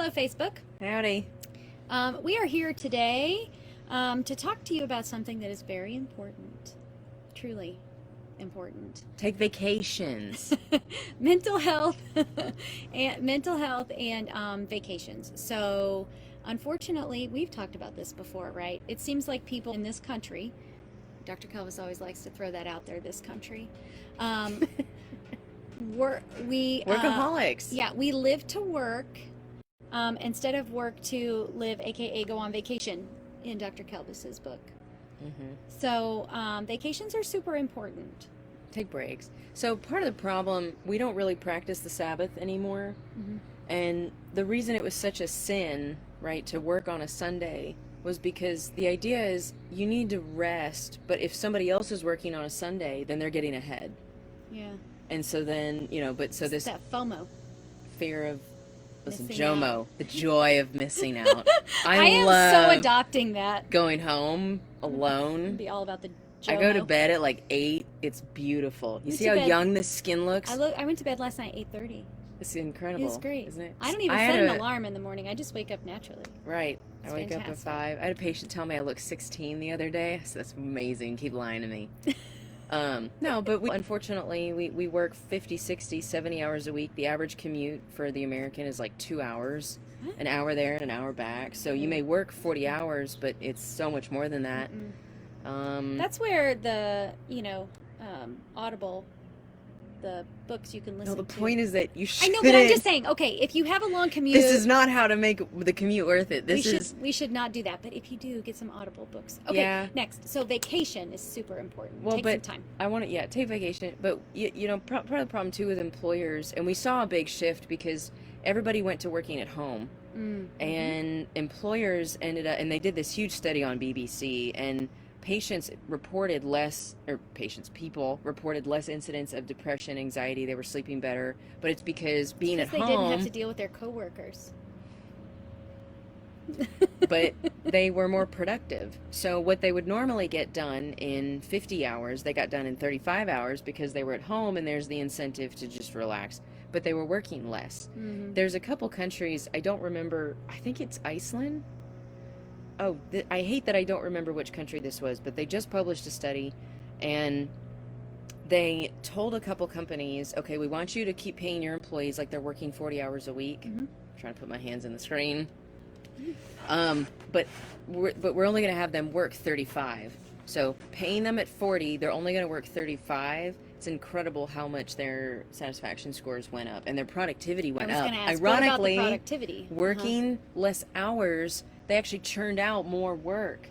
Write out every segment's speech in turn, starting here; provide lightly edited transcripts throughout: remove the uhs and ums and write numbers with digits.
Hello, Facebook. Howdy. We are here today to talk to you about something that is very important, truly important. Take vacations. Mental health and vacations. So, unfortunately, we've talked about this before, right? It seems like people in this country, Dr. Kelvas always likes to throw that out there, this country. Workaholics. Yeah, we live to work instead of work to live, aka go on vacation in Dr. Kelvis's book. Mm-hmm. So vacations are super important. Take breaks. So part of the problem, we don't really practice the Sabbath anymore. Mm-hmm. And the reason it was such a sin, right, to work on a Sunday was because the idea is you need to rest, but if somebody else is working on a Sunday, then they're getting ahead. Yeah. And so then, so It's this that FOMO. fear of, listen, Missing JOMO, the joy of missing out. I am love so adopting that. going home It'd alone. be all about the I go to bed at like 8. It's beautiful. You see how young the skin looks? I went to bed last night at 8:30. It's incredible. It's great. Isn't it? I don't even set an alarm in the morning. I just wake up naturally. Right. It's I wake up at 5. I had a patient tell me I look 16 the other day. So that's amazing. Keep lying to me. No, but unfortunately, we work 50, 60, 70 hours a week. The average commute for the American is like 2 hours. What? An hour there and an hour back. So you may work 40 hours, but it's so much more than that. That's where the, Audible, the books you can listen to. No, the point is that you should. I know, but I'm just saying, okay, if you have a long commute. This is not how to make the commute worth it. We should not do that. But if you do, get some Audible books. Okay, yeah. Next. So vacation is super important. Well, take some time. I want to, take vacation. But, part of the problem, too, with employers, and we saw a big shift because everybody went to working at home. Mm-hmm. And employers ended up, and they did this huge study on BBC, and people reported less incidents of depression, anxiety. They were sleeping better, but it's because being at home, they didn't have to deal with their coworkers. But they were more productive. So what they would normally get done in 50 hours, they got done in 35 hours because they were at home and there's the incentive to just relax. But they were working less. Mm-hmm. There's a couple countries, I don't remember, I think it's Iceland. Oh, I hate that I don't remember which country this was, but they just published a study, and they told a couple companies, okay, we want you to keep paying your employees like they're working 40 hours a week. Mm-hmm. I'm trying to put my hands in the screen. But we're only going to have them work 35. So paying them at 40, they're only going to work 35. It's incredible how much their satisfaction scores went up and their productivity went up. Ask, ironically, what about the productivity? Working less hours, they actually churned out more work.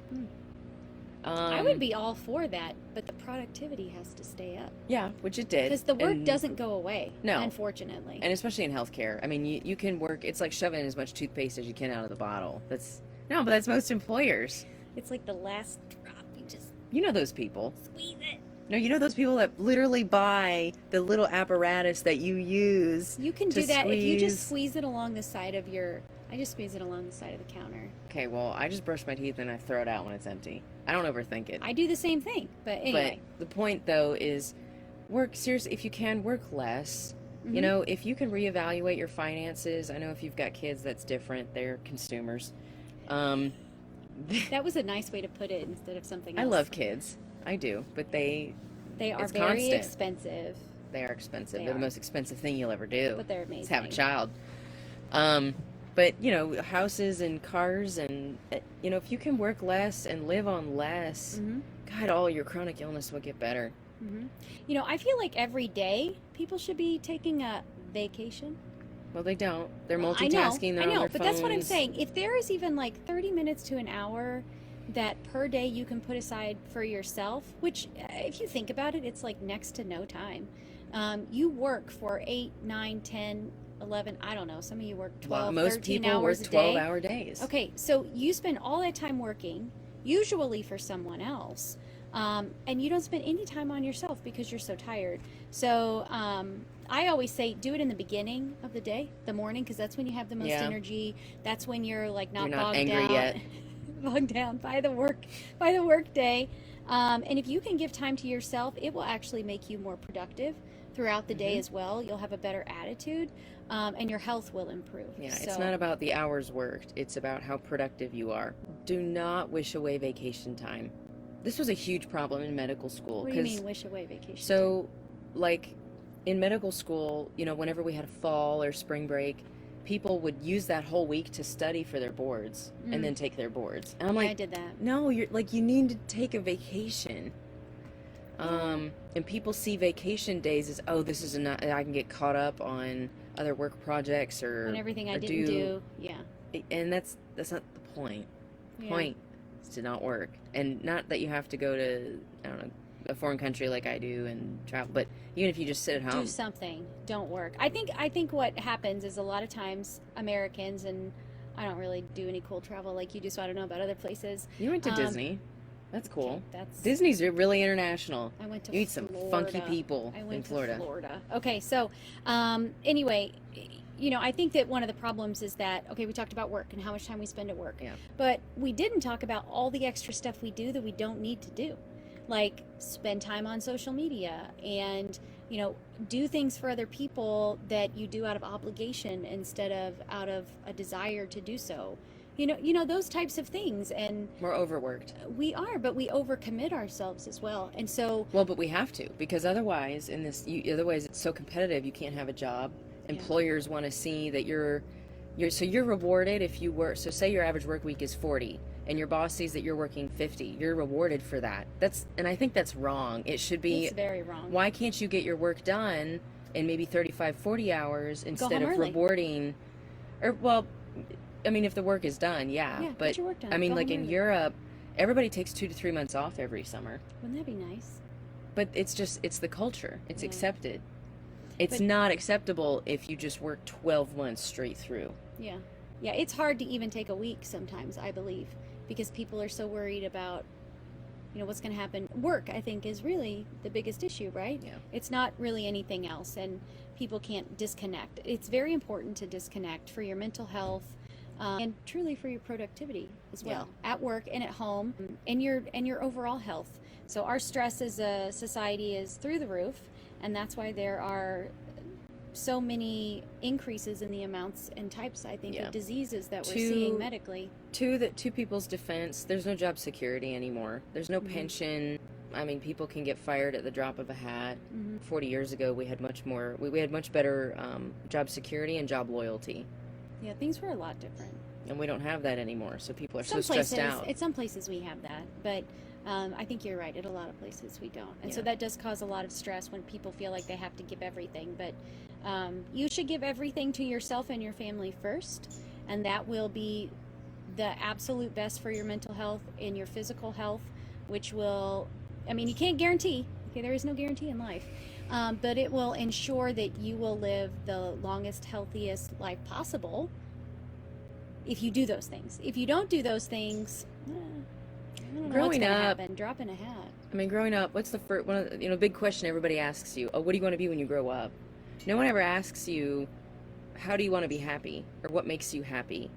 I would be all for that, but the productivity has to stay up. Yeah, which it did. Because the work doesn't go away, no, unfortunately. And especially in healthcare. I mean, you can work, it's like shoving as much toothpaste as you can out of the bottle. But that's most employers. It's like the last drop. You know those people. Squeeze it. No, you know those people that literally buy the little apparatus that you use. You can do that if you just squeeze it along the side of I just squeeze it along the side of the counter. Okay, well, I just brush my teeth and I throw it out when it's empty. I don't overthink it. I do the same thing, but anyway. But the point, though, is seriously, if you can, work less. Mm-hmm. If you can reevaluate your finances, I know if you've got kids, that's different. They're consumers. That was a nice way to put it instead of something else. I love kids. I do, but they are very expensive. They are expensive. They're the most expensive thing you'll ever do. But they're amazing. Is have a child. But, houses and cars and, if you can work less and live on less, God, all your chronic illness will get better. Mm-hmm. I feel like every day people should be taking a vacation. Well, they don't. They're multitasking. I know, on their but phones. That's what I'm saying. If there is even like 30 minutes to an hour that per day you can put aside for yourself, which if you think about it, it's like next to no time. You work for 8, 9, 10, 11, I don't know. Some of you work 12, 13 hours a day. Most people work 12-hour days. Okay, so you spend all that time working, usually for someone else, and you don't spend any time on yourself because you're so tired. So I always say do it in the beginning of the day, the morning, because that's when you have the most energy. That's when you're like not bogged angry down, yet. bogged down by the work day. And if you can give time to yourself, it will actually make you more productive throughout the day as well. You'll have a better attitude. and your health will improve. Yeah, So, it's not about the hours worked. It's about how productive you are. Do not wish away vacation time. This was a huge problem in medical school. what do you mean wish away vacation? So, like, in medical school, whenever we had a fall or spring break, people would use that whole week to study for their boards and then take their boards. And I'm Yeah, like, I did that. no, you need to take a vacation. And people see vacation days as, oh, this is enough. I can get caught up on other work projects And everything I didn't do. Yeah. And that's not the point. The Yeah. point is to not work, and not that you have to go to, I don't know, a foreign country like I do and travel, but even if you just sit at home, Do something. Don't work. I think what happens is a lot of times Americans, and I don't really do any cool travel like you do, so I don't know about other places. You went to Disney. That's cool. Okay, that's Disney's really international. I went to You meet some funky Florida. people I went in to Florida. Florida. Okay, so anyway, I think that one of the problems is that, okay, we talked about work and how much time we spend at work. Yeah. But we didn't talk about all the extra stuff we do that we don't need to do. Like spend time on social media and, do things for other people that you do out of obligation instead of out of a desire to do so. Those types of things. And We're overworked. we are, but we overcommit ourselves as well. And so, Well, but we have to, because otherwise otherwise it's so competitive, you can't have a job. Employers want to see that you're rewarded if you work. So say your average work week is 40 and your boss sees that you're working 50. You're rewarded for that. And I think that's wrong. It should be, it's very wrong. why can't you get your work done in maybe 35, 40 hours instead of early. rewarding, or, well, I mean, if the work is done, Yeah, but get your work done. I mean, Go like home in early. Europe, everybody takes 2 to 3 months off every summer. Wouldn't that be nice? But it's the culture. It's Yeah. accepted. It's But- not acceptable if you just work 12 months straight through. Yeah. Yeah, it's hard to even take a week sometimes, I believe, because people are so worried about, what's going to happen. Work, I think, is really the biggest issue, right? Yeah. It's not really anything else, and people can't disconnect. It's very important to disconnect for your mental health and truly for your productivity as well, at work and at home, and your overall health. So our stress as a society is through the roof, and that's why there are so many increases in the amounts and types, I think, Yeah. of diseases that we're To- seeing medically. To people's defense, there's no job security anymore. There's no pension. I mean, people can get fired at the drop of a hat. 40 years ago, we had much more. We had much better job security and job loyalty, Yeah, things were a lot different. and we don't have that anymore. So people are so Some stressed places, out. at some places we have that, but I think you're right. At a lot of places we don't, and so Yeah. that does cause a lot of stress when people feel like they have to give everything. But you should give everything to yourself and your family first, and that will be the absolute best for your mental health and your physical health, which will, I mean, you can't guarantee. Okay, there is no guarantee in life, but it will ensure that you will live the longest, healthiest life possible. If you do those things. If you don't do those things, I don't know what's Growing gonna up- happen. Drop in a hat. I mean, growing up, what's the first one? Of the, big question everybody asks you. Oh, what do you want to be when you grow up? No one ever asks you, how do you want to be happy, or what makes you happy?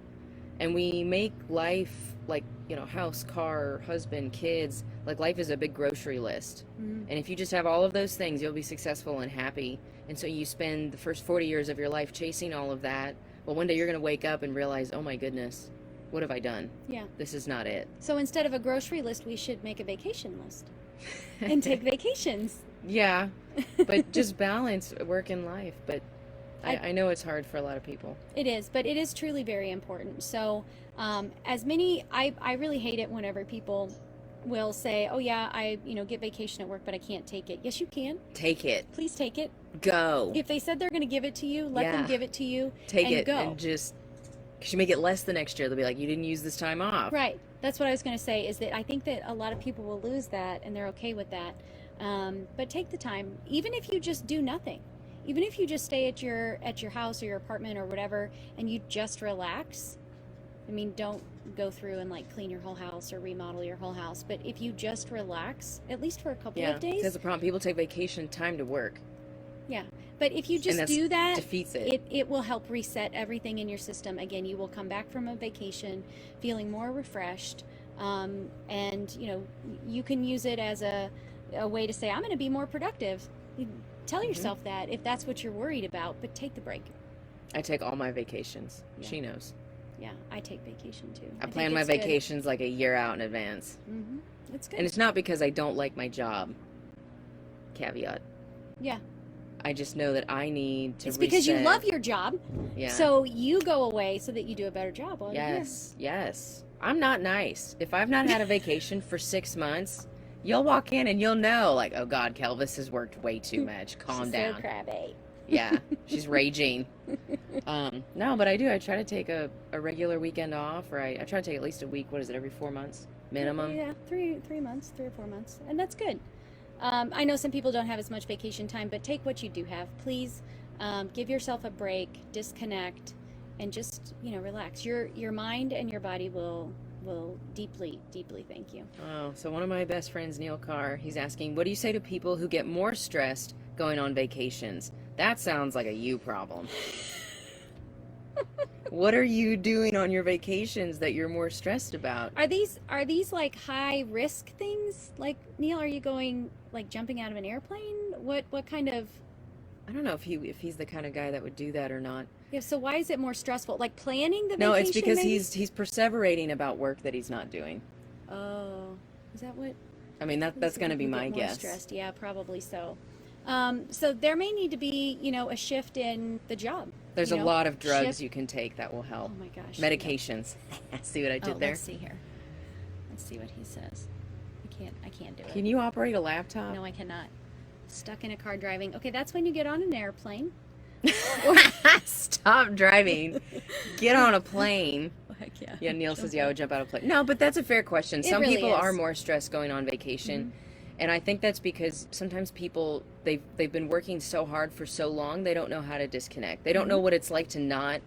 And we make life like, house, car, husband, kids. Like life is a big grocery list. Mhm. And if you just have all of those things, you'll be successful and happy. And so you spend the first 40 years of your life chasing all of that. Well, one day you're going to wake up and realize, oh my goodness, what have I done? Yeah. This is not it. So instead of a grocery list, we should make a vacation list and take vacations. Yeah, but just balance work and life. But I know it's hard for a lot of people. It is, but it is truly very important. So I really hate it whenever people will say, oh yeah, I get vacation at work, but I can't take it. Yes, you can. Take it. Please take it. Go. If they said they're going to give it to you, let them Yeah. give it to you. Take and it go. and just, because you make it less the next year. They'll be like, you didn't use this time off. Right. That's what I was going to say, is that I think that a lot of people will lose that, and they're okay with that. But take the time, even if you just do nothing. Even if you just stay at your house or your apartment or whatever, and you just relax. I mean, don't go through and like clean your whole house or remodel your whole house. But if you just relax, at least for a couple Yeah, of days. that's the problem. People take vacation time to work. Yeah. But if you And just that's do that, defeats it. it will help reset everything in your system. Again, you will come back from a vacation feeling more refreshed. And, you can use it as a way to say, I'm going to be more productive. You tell yourself that if that's what you're worried about, but take the break. I take all my vacations. Yeah. She knows. Yeah, I take vacation too. I plan my vacations like a year out in advance. Mm-hmm. It's good. And it's not because I don't like my job. Caveat. Yeah. I just know that I need to It's because you reset. love your job. Yeah. So you go away so that you do a better job while you're here. Yes. I'm not nice. If I've not had a vacation for 6 months, you'll walk in and you'll know, like, oh God, Kelvas has worked way too much. Calm She's down. so crabby. Yeah, she's raging. No, but I do. I try to take a regular weekend off, or I try to take at least a week. What is it, every 4 months? Minimum? Yeah, 3 months, 3 or 4 months. And that's good. I know some people don't have as much vacation time, but take what you do have. Please give yourself a break, disconnect, and just, relax. Your mind and your body will deeply, deeply thank you. Oh, so one of my best friends, Neil Carr, he's asking, what do you say to people who get more stressed going on vacations? That sounds like a you problem. What are you doing on your vacations that you're more stressed about? Are these like high risk things? Like, Neil, are you going like jumping out of an airplane? What kind of? I don't know if he's the kind of guy that would do that or not. Yeah. So why is it more stressful? Like planning the vacation? No, it's because maybe? he's perseverating about work that he's not doing. Oh, is that what? I mean, that's going to be my guess. Stressed. Yeah, probably so. So there may need to be, a shift in the job. There's a lot of drugs you can take that will help. Oh my gosh. Medications. See what I did there? Let's see here. Let's see what he says. I can't do it. Can you operate a laptop? No, I cannot. Stuck in a car driving. Okay, that's when you get on an airplane. Stop driving. Get on a plane. Heck yeah. Yeah, Neil says, I would jump out of a plane. No, but that's a fair question. Some really people is. are more stressed going on vacation. Mm-hmm. And I think that's because sometimes people, they've been working so hard for so long, they don't know how to disconnect. They don't know what it's like to not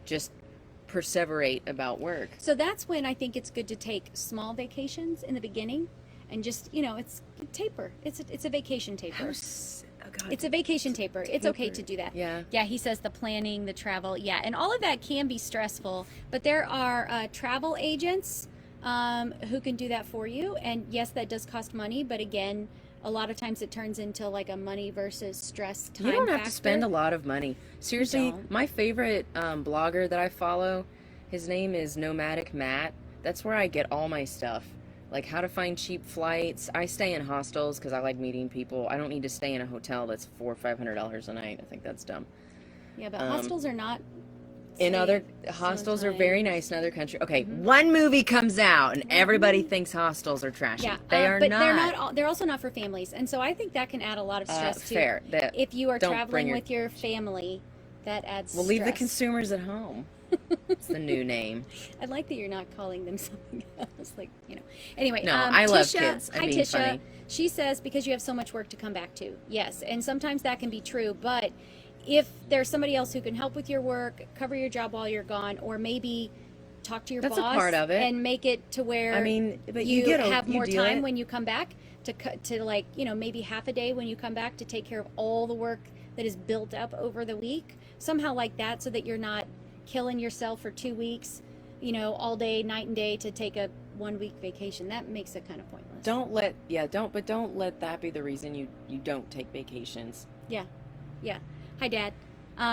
just perseverate about work. So that's when I think it's good to take small vacations in the beginning and just, it's taper. It's a vacation taper. It's a vacation taper. It's okay to do that. Yeah. Yeah, he says the planning, the travel. Yeah, and all of that can be stressful, but there are travel agents who can do that for you. And yes, that does cost money, but again, a lot of times it turns into like a money versus stress time. You don't have factor. to spend a lot of money. Seriously, my favorite blogger that I follow, his name is Nomadic Matt. That's where I get all my stuff. Like how to find cheap flights. I stay in hostels because I like meeting people. I don't need to stay in a hotel that's $400 or $500 a night. I think that's dumb. Yeah, but hostels are not. In other hostels are very nice in other countries. Okay, one movie comes out and everybody thinks hostels are trashy. Yeah, they are but not. They're not. They're also not for families, and so I think that can add a lot of stress too. Fair. If you are traveling with your family, that adds. Well, stress. leave the consumers at home. It's the new name. I like that you're not calling them something else. Like, Anyway, no, I love Tisha, kids. Hi, Tisha. Funny. She says because you have so much work to come back to. Yes, and sometimes that can be true, but if there's somebody else who can help with your work, cover your job while you're gone, or maybe talk to your boss a part of it. and make it to where but you have more time when you come back to like, maybe half a day when you come back to take care of all the work that is built up over the week. Somehow like that so that you're not killing yourself for 2 weeks, all day, night and day to take a 1 week vacation. That makes it kind of pointless. Don't let that be the reason you don't take vacations. Yeah. Hi, Dad.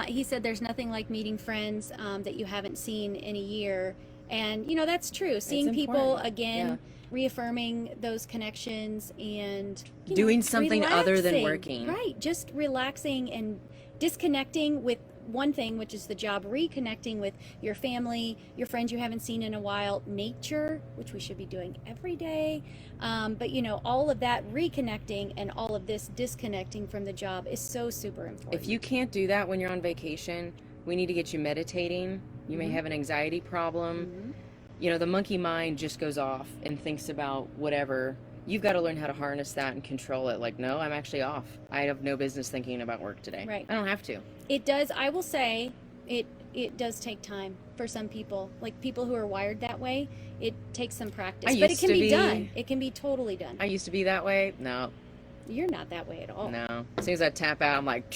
He said there's nothing like meeting friends that you haven't seen in a year. And, that's true. Seeing people again, reaffirming those connections and doing something other than working. Right. Just relaxing and disconnecting with one thing, which is the job, reconnecting with your family, your friends you haven't seen in a while, nature, which we should be doing every day. But all of that reconnecting and all of this disconnecting from the job is so super important. If you can't do that when you're on vacation, we need to get you meditating. You may have an anxiety problem. The monkey mind just goes off and thinks about whatever. You've got to learn how to harness that and control it. Like, no, I'm actually off. I have no business thinking about work today. Right. I don't have to. It does. I will say it does take time for some people. Like people who are wired that way, it takes some practice. But it can be done. It can be totally done. I used to be that way. No. You're not that way at all. No. As soon as I tap out, I'm like,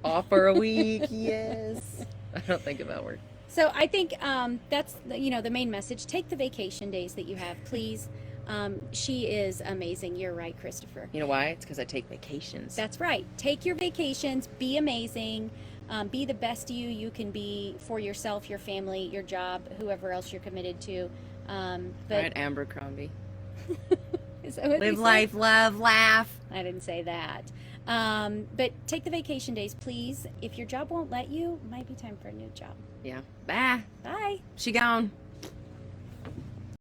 off for a week. Yes. I don't think about work. So I think that's the main message. Take the vacation days that you have, please. She is amazing. You're right, Christopher. You know why? It's because I take vacations. That's right. Take your vacations. Be amazing. Be the best you can be for yourself, your family, your job, whoever else you're committed to. All But right, Abercrombie. is that what we Live said? life, love, laugh. I didn't say that. But take the vacation days, please. If your job won't let you, it might be time for a new job. Yeah. Bye. Bye. She gone.